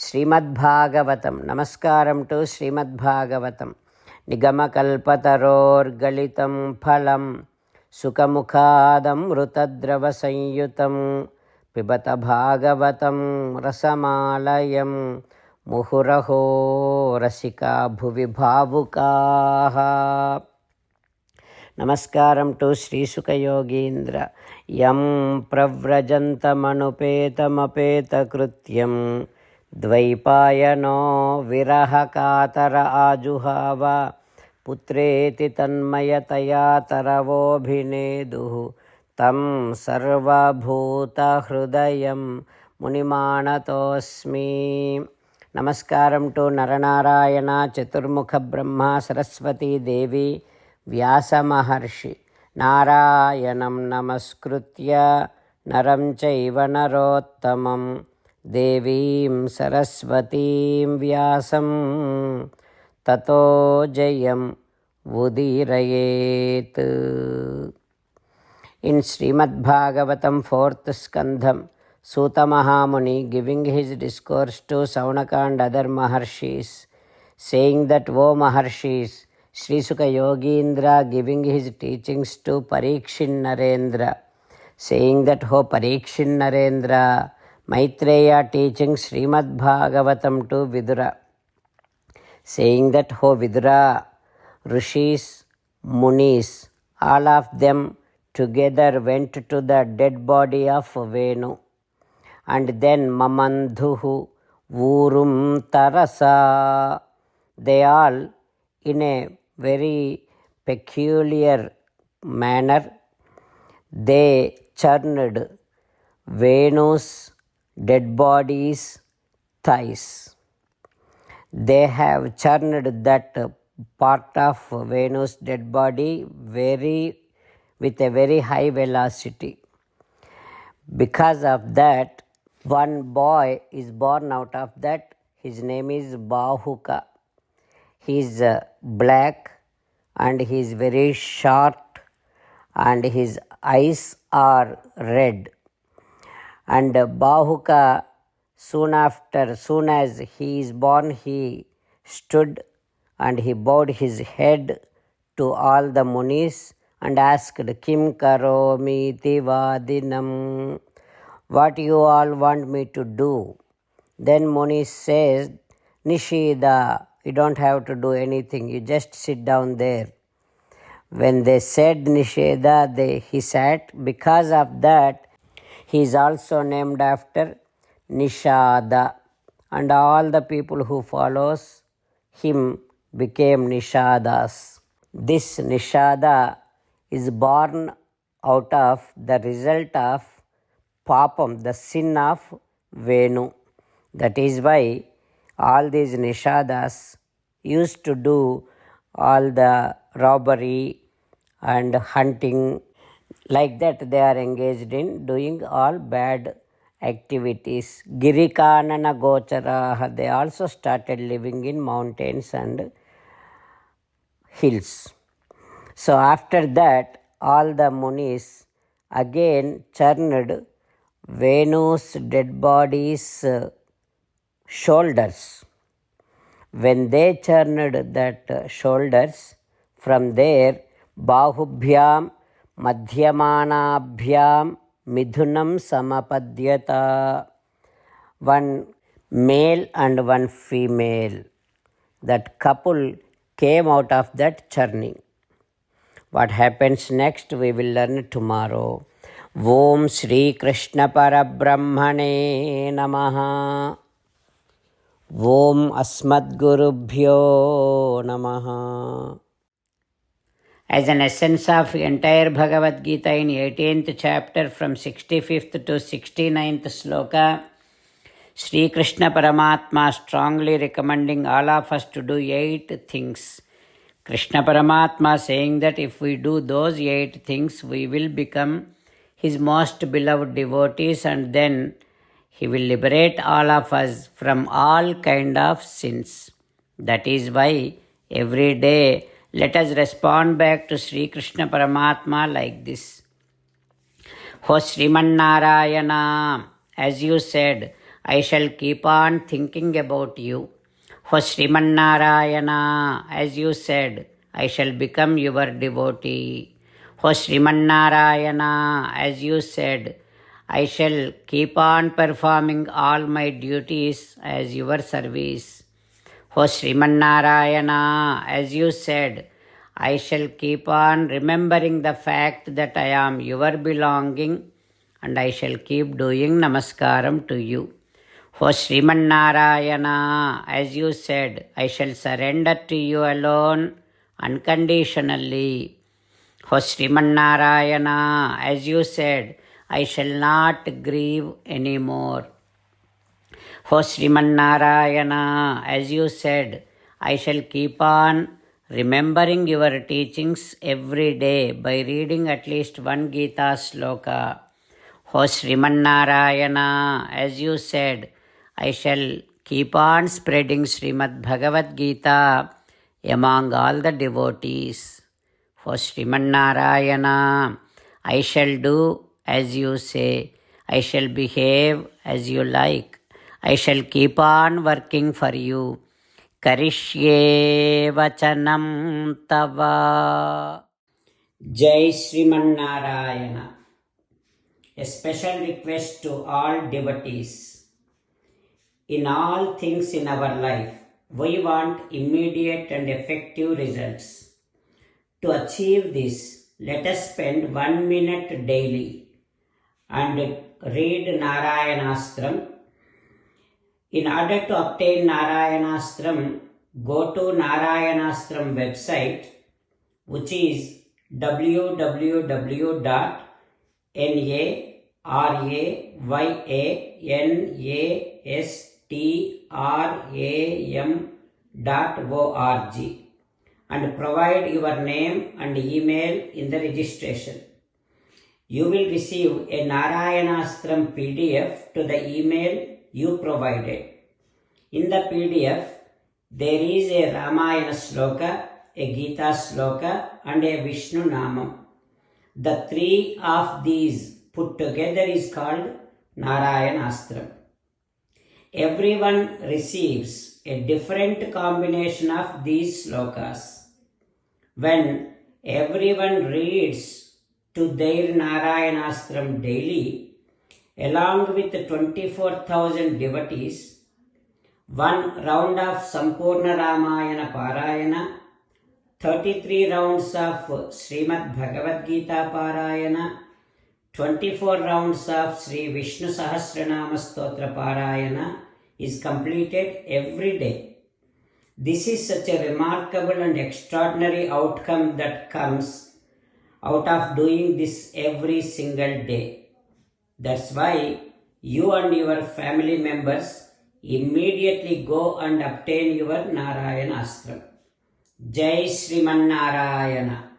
శ్రీమద్భాగవతం. నమస్కారం టు శ్రీమద్భాగవతం. నిగమకల్పతరోర్గళితం ఫలం సుఖముఖాదమృతద్రవ సంయుతం పిబత భాగవతం రసమాలయం ముహురహో రసికా భువి భావుకాః. నమస్కారం టు శ్రీసుఖయోగీంద్ర. యం ప్రవ్రజంతమనుపేతమపేతకృత్యం ద్వైపాయనో విరహకాతర ఆజుహావ పుత్రేతి తన్మయతయా తరవోభినేదుః తం సర్వభూతహృదయం మునిమానతోస్మి. నమస్కారం టు నరనారాయణ చతుర్ముఖ బ్రహ్మ సరస్వతీదేవి వ్యాసమహర్షి. నారాయణం నమస్కృత్య నరం చైవ నరోత్తమం దేవీం సరస్వతీం వ్యాసం తతో జయం ఉదీరయేత్. In Srimad Bhagavatam 4th skandham, Suta Mahamuni giving his discourse to Saunaka and other Maharshis, saying that, O Maharshis, Sri Sukha Yogindra giving his teachings to Parikshin Narendra, saying that, O Parikshin Narendra, Maitreya teaching Srimad Bhagavatam to Vidura, saying that, O Vidura, Rishis, Munis, all of them together went to the dead body of Venu, and then Mamandhuhu Vurum Tarasa, they all in a very peculiar manner, they churned Venu's dead body's thighs. They have churned that part of Venu's dead body with a very high velocity. Because of that, one boy is born out of that. His name is Bahuka. He is black and he is very short and his eyes are red. And Bahuka, soon as he is born, he stood and he bowed his head to all the munis and asked, Kim karomi tivadinam, what you all want me to do? Then Muni says, Nishida, you don't have to do anything, you just sit down there. When they said Nisheda, he sat. Because of that, he is also named after Nishada, and all the people who follows him became Nishadas. This Nishada is born out of the result of Papam, the sin of Venu. That is why all these Nishadas used to do all the robbery and hunting. Like that, they are engaged in doing all bad activities. Girikanana Gocharaha, they also started living in mountains and hills. So after that, all the munis again churned Venu's dead body's shoulders. When they churned that shoulders, from there, Bahubhyam Madhyamanabhyam Midhunam Samapadyata, one male and one female, that couple came out of that churning. What happens next we will learn tomorrow. Om Shri Krishna Parabrahmane Namaha. Om Asmadgurubhyo Namaha. As an essence of entire Bhagavad Gita in 18th chapter from 65th to 69th sloka, Sri Krishna Paramatma strongly recommending all of us to do 8 things. Krishna Paramatma saying that if we do those 8 things, we will become his most beloved devotees, and then he will liberate all of us from all kind of sins. That is why every day let us respond back to Sri Krishna Paramatma like this. O Sriman Narayana, as you said, I shall keep on thinking about you. O Srimannarayana, as you said, I shall become your devotee. O Srimannarayana, as you said, I shall keep on performing all my duties as your service. O Srimannarayana, as you said, I shall keep on remembering the fact that I am your belonging and I shall keep doing namaskaram to you. O Srimannarayana, as you said, I shall surrender to you alone unconditionally. O Srimannarayana, as you said, I shall not grieve anymore. O Srimannarayana, as you said, I shall keep on remembering your teachings every day by reading at least one Gita sloka. O Srimannarayana, as you said, I shall keep on spreading Srimad Bhagavad Gita among all the devotees. O Srimannarayana, I shall do as you say. I shall behave as you like. I shall keep on working for you. Karishye vachanam tava. Jai Srimannarayana. A special request to all devotees. In all things in our life, we want immediate and effective results. To achieve this, let us spend 1 minute daily and read Narayanastram. In order to obtain Narayanastram, go to Narayanastram website, which is www.narayanastram.org and provide your name and email in the registration. You will receive a Narayanastram PDF to the email you provided. In the PDF, there is a Ramayana sloka, a Gita sloka and a Vishnu Namam. The three of these put together is called Narayanastram. Everyone receives a different combination of these slokas. When everyone reads to their Narayanastram daily, along with 24,000 devotees, one round of Sampurna Ramayana Parayana, 33 rounds of Srimad Bhagavad Gita Parayana, 24 rounds of Sri Vishnu Sahasranama Stotra Parayana is completed every day. This is such a remarkable and extraordinary outcome that comes out of doing this every single day. That's why you and your family members immediately go and obtain your Narayanastram. Jai Srimannarayana.